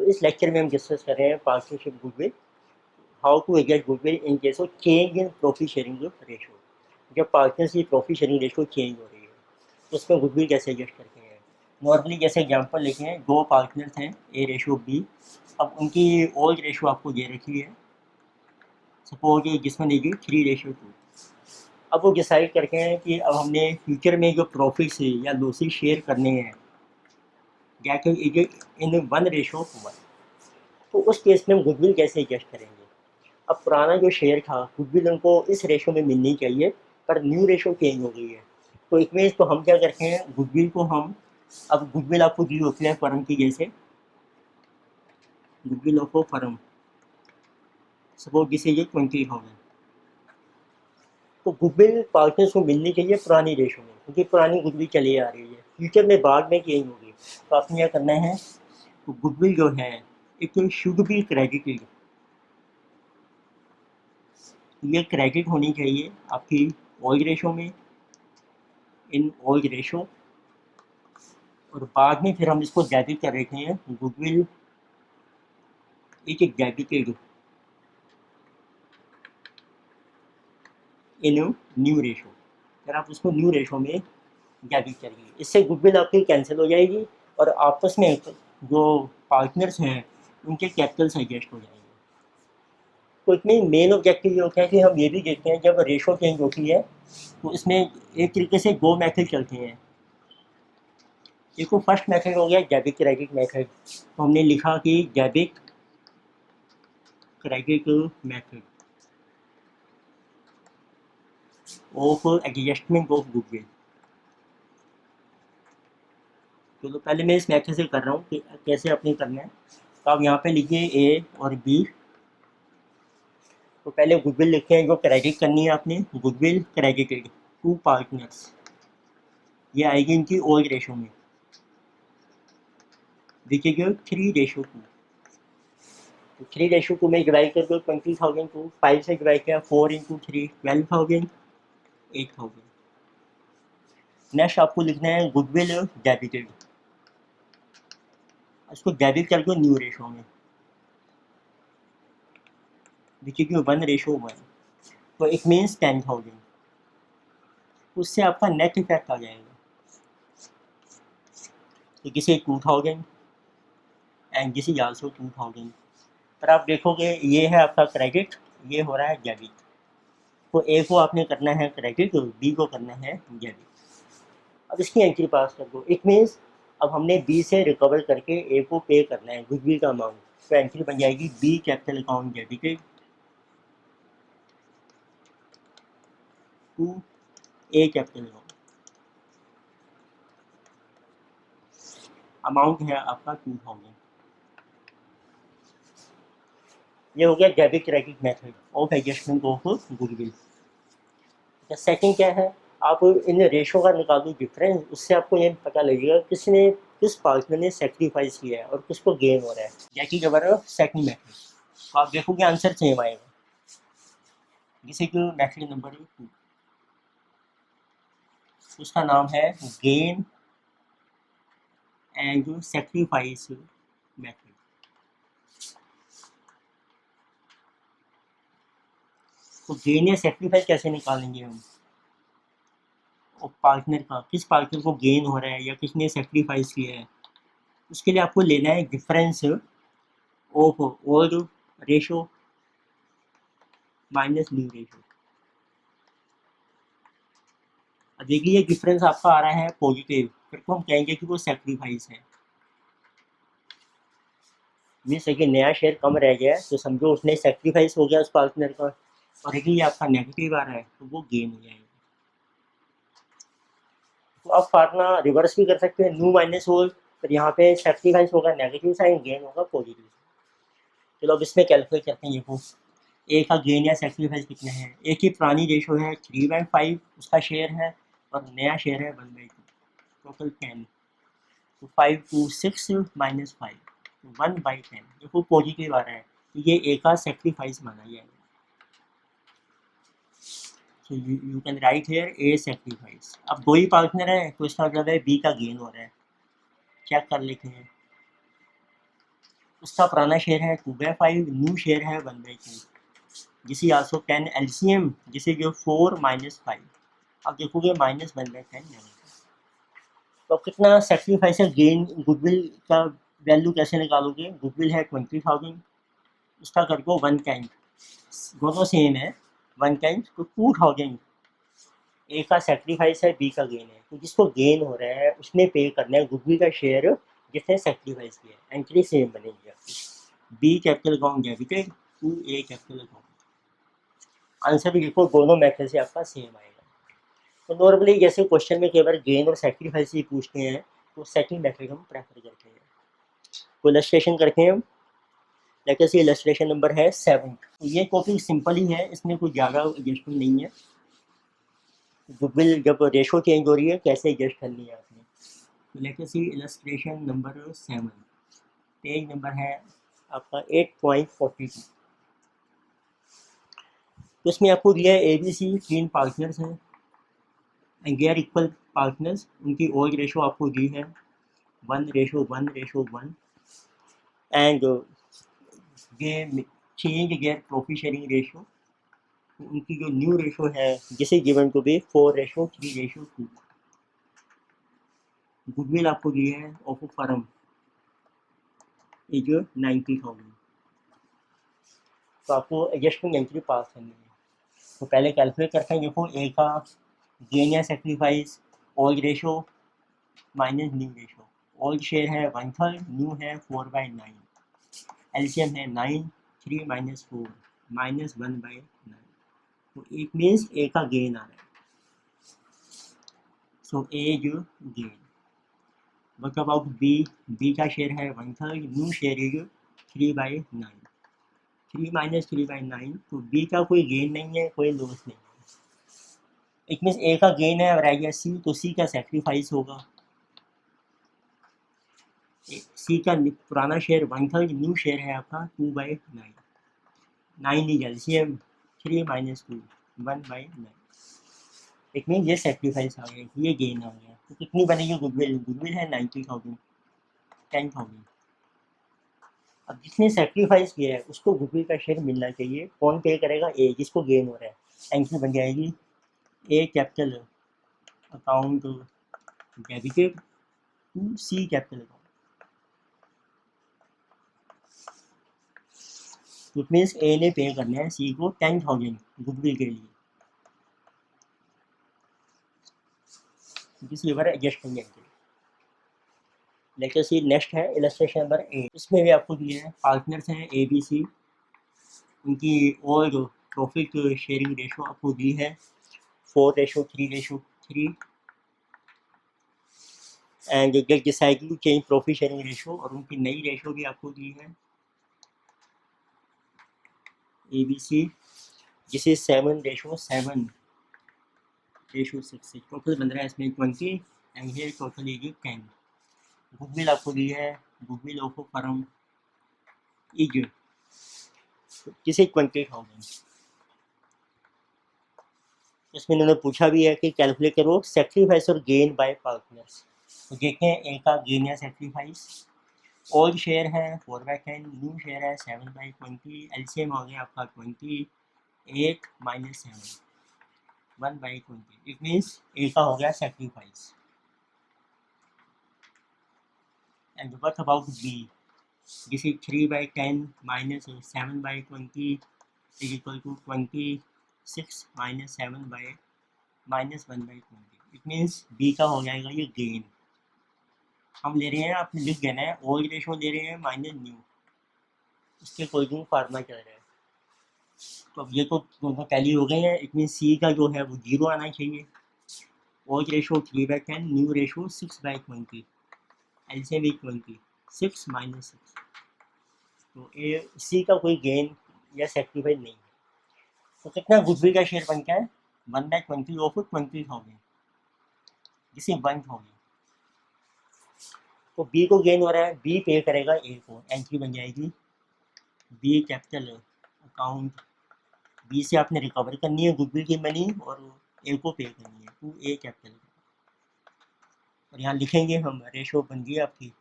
इस लेक्चर में हम डिस्कस कर रहे हैं partnership goodwill, how to get goodwill in case of change in profit sharing ratio. जब पार्टनर्स की प्रॉफिट शेयरिंग रेशो चेंज हो रही है तो उसमें गुडविल कैसे एडजस्ट करते हैं। नॉर्मली जैसे एग्जांपल लेते हैं, दो पार्टनर्स हैं ए रेशो बी। अब उनकी ओल्ड रेशो आपको दे रखी है, सपोज जिसमें देखिए 3:2। अब वो डिसाइड करते हैं कि अब हमने फ्यूचर में जो प्रॉफिट्स या लॉसेस शेयर करने हैं दैट इज इन 1:1। तो उस केस में हम गुडविल कैसे एडजस्ट करेंगे। अब पुराना जो शेयर था गुडविल उनको इस रेशो में मिलनी चाहिए, पर न्यू रेशो चेंज हो गई है। तो इसमें तो हम क्या करते हैं, गुडविल को हम, अब गुडविल आपको दी होती है फर्म की, जैसे goodwill of firm suppose this is 20,000। तो गुडविल पार्टनर्स को मिलनी चाहिए पुरानी रेशो में, क्योंकि पुरानी गुडविल चली आ रही है, फ्यूचर में बाद में चेंज होगी। तो आपने क्या करना है, तो गुडविल जो है इट शुड बी क्रेडिटेड, ये क्रेडिट होनी चाहिए आपकी ओल्ड रेशो में, इन ओल्ड रेशो। और बाद में फिर हम इसको डेबिट कर रहे हैं, goodwill is debited in new ratio. फिर आप उसको न्यू रेशो में डेबिट करिए, इससे गुडविल आपकी कैंसिल हो जाएगी और आपस में जो पार्टनर्स हैं उनके कैपिटल्स एडजस्ट हो जाएंगे। तो इसमें मेन ऑब्जेक्टिव ये होता है कि हम ये भी देखते हैं जब रेशो चेंज होती है तो इसमें एक तरीके से दो मेथड चलते हैं। देखो फर्स्ट मेथड हो गया डेबिट क्रेडिट मेथड, तो हमने लिखा कि debit credit method of adjustment of goodwill. चलो पहले मैं इस मेथड से कर रहा हूँ कि कैसे अपनी करना है। तो आप यहाँ पे लिखिए ए और बी। तो पहले गुडविल लिखे हैं जो क्रेडिट करनी है आपने, गुडविल क्रेडिटेड टू पार्टनर्स, ये आएगी इनकी ओल्ड रेशो में, विच इज 3:2। तो 3:2 में डिवाइड कर दो 20,000 को, 5 से डिवाइड किया 4 इंटू 3 12,000 8,000। नेक्स्ट आपको लिखना है गुडविल डेबिटेड, इसको डेबिट कर दो न्यू रेशो में, विच इज 1:1। तो इट मीन्स 10,000। उससे आपका नेट इफेक्ट आ जाएगा, तो किसी 2,000 एंड दिस इज आल्सो 2,000। पर आप देखोगे ये है आपका क्रेडिट, ये हो रहा है डेबिट। तो ए को आपने करना है क्रेडिट और बी को करना है डेबिट। अब इसकी एंट्री पास कर दो, इट मीन्स अब हमने बी से रिकवर करके ए को पे करना है गुडविल का अमाउंट। तो एंट्री बन जाएगी B capital account debited to A capital account. Amount है आपका 2,000। ये हो गया debit credit method of adjustment of goodwill. Second क्या है, आप इन रेशो का निकालो डिफरेंस, उससे आपको ये पता लगेगा किस पार्टनर ने सेक्रीफाइस किया है और किसको गेन हो रहा है। जैसे कि सेकंड मेथड, तो आप देखोगे आंसर सेम आएगा, जिसे कि मेथड नंबर 2, उसका नाम है गेन एंड सेक्रीफाइस मेथड। तो गेन या सेक्रीफाइस कैसे निकालेंगे हम, और पार्टनर का, किस पार्टनर को गेन हो रहा है या किसने सेक्रीफाइस किया है, उसके लिए आपको लेना है difference of old ratio minus new ratio. अब देखिए ये डिफरेंस आपका आ रहा है पॉजिटिव, फिर तो हम कहेंगे कि वो सेक्रीफाइस है, मीन्स कि नया शेयर कम रह गया है तो समझो उसने सेक्रीफाइस हो गया उस पार्टनर का। और यदि ये आपका नेगेटिव आ रहा है तो वो गेन हो जाएगा। तो आप पार्टनर रिवर्स भी कर सकते हैं, न्यू माइनस ओल्ड, फिर यहाँ पे सेक्रीफाइस होगा नेगेटिव साइन, गेन होगा पॉजिटिव। चलो अब इसमें कैलकुलेट करते हैं। ये ए का गेन या सेक्रीफाइस कितना है। ए की पुरानी रेशो है 3/5 उसका शेयर है, और नया शेयर है 1/2, टोटल 10। तो 5 2 6 माइनस 5 1/10। देखो पॉजिटिव आ रहा है, तो ये ए का सेक्रीफाइस माना जाएगा। तो you can write here a sacrifice. अब दो ही पार्टनर है तो इसका मतलब है बी का गेन हो रहा है। चेक कर लेते हैं। उसका पुराना शेयर है 2/5, न्यू शेयर है 1/2। जिस इज आल्सो 10 एलसीएम, जिसे जो 4 - 5। अब देखोगे -1/10 नहीं। तो अब कितना सेक्रीफाइस है गेन गुडविल का वैल्यू कैसे निकालोगे? गुडविल है 20,000, उसका कर दो 1 टाइम, दोनों सेम है 1 टाइम तो 2000। ए का सेक्रीफाइस है, बी का गेन है, तो जिसको गेन हो रहा है उसने पे करना है गुडविल का शेयर जिसने सेक्रीफाइस किया है। एंट्री सेम बनेगी आपकी, B capital account debited to A capital account. Answer भी देखो दोनों मेथड से आपका सेम आएगा। तो नॉर्मली जैसे क्वेश्चन में कई बार गेन और सेक्रीफाइस ही पूछते हैं तो सेकंड मेथड हम प्रेफर करते हैं। तो इलस्ट्रेशन करते हैं हम। लेट्स सी इलस्ट्रेशन नंबर है 7। तो ये टॉपिक सिंपल ही है, इसमें कोई ज़्यादा एडजस्टमेंट नहीं है। गुडविल जब रेशो चेंज हो रही है कैसे एडजस्ट करनी है आपने। तो let's see illustration number 7, page number है आपका 8.42। तो इसमें आपको दिया है ABC 3 पार्टनर्स हैं and they are equal partners. उनकी ओज रेशो आपको दी है 1:1:1 एंड ये change their profit sharing ratio. उनकी जो न्यू रेशो है जिसे गिवन टू बी 4:3:2। गुडविल आपको दी है ऑफ फर्म इज 90,000। तो आपको एडजस्टमेंट एंट्री पास करनी है। तो पहले कैलकुलेट करते हैं। देखो ए का गेन या सेक्रीफाइस ओज ratio minus new ratio. Old share है 1/3, न्यू है 4/9, एलसीएम है 9, 3 - 4 -1/9। तो इट मीन्स ए का गेन आ रहा है। सो ए जो gain. What about B? B का शेयर है 1/3, न्यू शेयर इज 3/9, 3 - 3/9। तो बी का कोई गेन नहीं है, कोई लॉस नहीं है। इट मीन्स ए का गेन है और आई गया सी, तो सी का सेक्रीफाइस होगा। सी का पुराना शेयर 1/3, न्यू शेयर है आपका 2/9, 9 इज एलसीएम, 3 - 2 1/9। इट मीन ये सेक्रीफाइस आ गया, ये गेन आ गया। तो कितनी बनेगी गुडविल? गुडविल है 90,000, 10,000। अब जिसने सेक्रीफाइस किया है उसको गुडविल का शेयर मिलना चाहिए। कौन पे करेगा? ए, जिसको गेन हो रहा है। एंट्री बन जाएगी A capital account debited to C capital account. It means A ने पे करना है सी को 10,000 गुडविल के लिए। किसी बार एडजस्ट कर जाएंगे। लेक्चर सी नेक्स्ट है इलस्ट्रेशन नंबर 8। इसमें भी आपको दिए हैं पार्टनर्स हैं ABC। उनकी और प्रॉफिट शेयरिंग रेशो आपको दी है 4:3:3 and get decide to change profit sharing ratio. और उनकी नई रेशो भी आपको दी है ABC, जिसे 7:7:6। टोटल बन रहा है इसमें 20 एंड ये टोटल इज 10। गुडविल आपको दी है, गुडविल ऑफ फर्म इज जिसे 20,000। इसमें इन्होंने पूछा भी है कि कैलकुलेट करो सेक्रीफाइस और गेन बाय पार्टनर्स। तो देखते हैं ए का गेन या सेक्रीफाइस। ओल्ड शेयर है 4/10, न्यू शेयर है 7/20, एलसीएम हो गया आपका 28 - 7 1/20। इट मीन्स ए का हो गया sacrifice. And what about B? This is 3/10 - 7/20 is equal to 26 - 7 -1/20। It means B का हो जाएगा ये गेन। हम ले रहे हैं, आपने लिख देना है ओल्ड रेशो ले रहे हैं माइनस न्यू, इसके कोई फार्मूला चल रहा है। तो अब ये तो दोनों टैली हो गए हैं। इट मीन सी का जो है वो 0 आना चाहिए। Old ratio 3/10, new ratio 6/20, LCM भी 20, 6 - 6। तो ए सी का कोई गेन या सेक्रीफाइस नहीं है। तो कितना गुडविल का शेयर बन गया है 1/20 ऑफ 20,000, जिसे 1,000। तो बी को गेन हो रहा है, बी पे करेगा ए को। एंट्री बन जाएगी बी कैपिटल अकाउंट। बी से आपने रिकवर करनी है गुडविल की मनी और ए को पे करनी है टू ए कैपिटल। और यहाँ लिखेंगे हम रेशो बन गई आपकी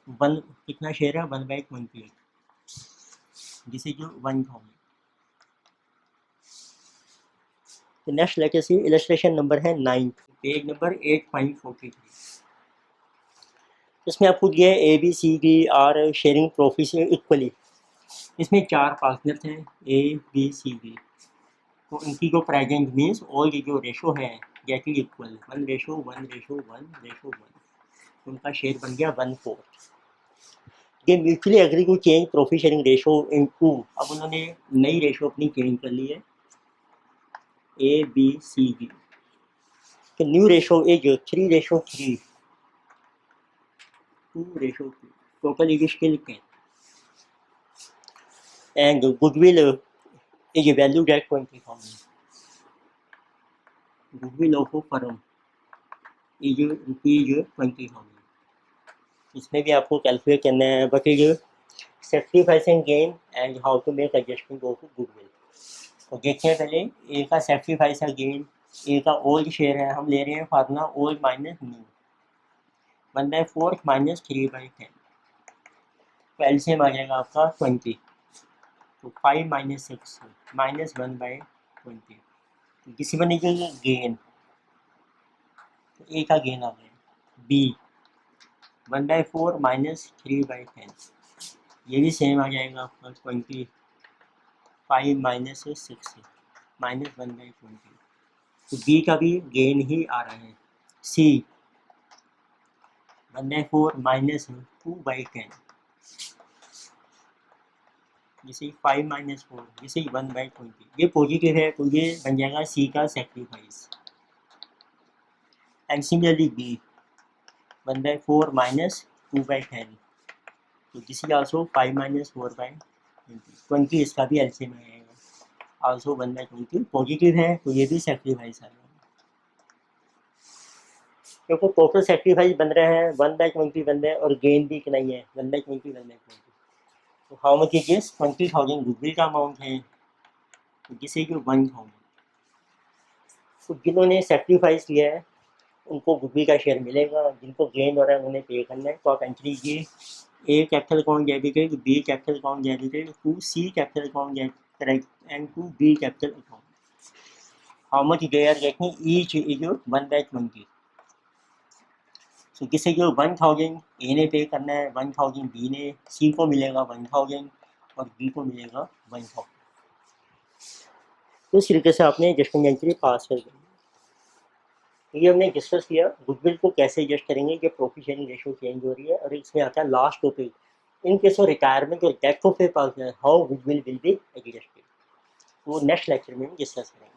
वन कितना शेयर है 1/28, दिस इज योर 1000। तो नेक्स्ट लेटेस्ट इलस्ट्रेशन नंबर है 9, पेज नंबर 8.43। इसमें आपको दिया है A B C D are sharing profit equally. इसमें 4 पार्टनर्स हैं ए बी सी डी, तो इनकी जो प्रेजेंट मीन्स और ये जो रेशो है गेट इज इक्वल 1:1:1:1, उनका शेयर बन गया 1/4। ये mutually agree to change profit sharing ratio into, अब उन्होंने नई रेशो अपनी चेंज कर ली है ए बी सी डी। तो new ratio is 3:3, 2:2, total is still 10, and goodwill is valued at 20,000. Goodwill of a firm is rupees 20,000. इसमें भी आपको कैलकुलेट करना है बट ये sacrificing gain and how to make adjustment of goodwill. तो देखिए पहले ए का सेक्रीफाइस का गेन, ए का ओल्ड शेयर है, हम ले रहे हैं formula old minus new 1/4 minus 3/10, तो एलसीएम आ जाएगा आपका 20, तो 5 माइनस 6 माइनस 1/20। किसी बने गेन, तो ए का गेन आ गया बी 1/4 माइनस 3/10, ये भी सेम आ जाएगा आपका 25 माइनस 6 माइनस 1/20, तो बी का भी गेन ही आ रहा है। सी 1/4 माइनस 2/10, जैसे 5 माइनस 4 जैसे 1/20, ये पॉजिटिव है तो ये बन जाएगा सी का sacrifice. And similarly B 1/4 minus 2/10, तो दिस इज आल्सो 5 माइनस 4/20, इसका भी एलसीएम आएगा आल्सो 1/20, पॉजिटिव है तो ये भी सेक्रीफाइस आएगा, क्योंकि टोटल सेक्रीफाइस बन रहे हैं 1/20 बन रहे हैं और गेन भी इतना ही है 1/20 1/20। तो how much is this 20,000 goodwill का अमाउंट है, तो दिस इज 1,000। तो जिन्होंने सेक्रीफाइस किया है उनको गुडविल का शेयर मिलेगा, जिनको गेन हो रहा है उन्हें पे करना है। तो आप एंट्री कीजिए A capital account debited, B capital account debited, to C capital account debited and to B capital account. How much they are getting each is 1/20। So किसी को 1000 ए ने पे करना है, 1000 बी ने, सी को मिलेगा 1000 और बी को मिलेगा 1000। तो इस तरीके से आपने एडजस्टमेंट एंट्री पास कर दी। ये हमने डिस्कस किया गुडविल को कैसे एडजस्ट करेंगे कि प्रॉफिट शेयरिंग रेशो चेंज हो रही है, और इसमें आता है last topic in case of retirement और death of a partner how goodwill will be adjusted. वो नेक्स्ट लेक्चर में डिस्कस करेंगे।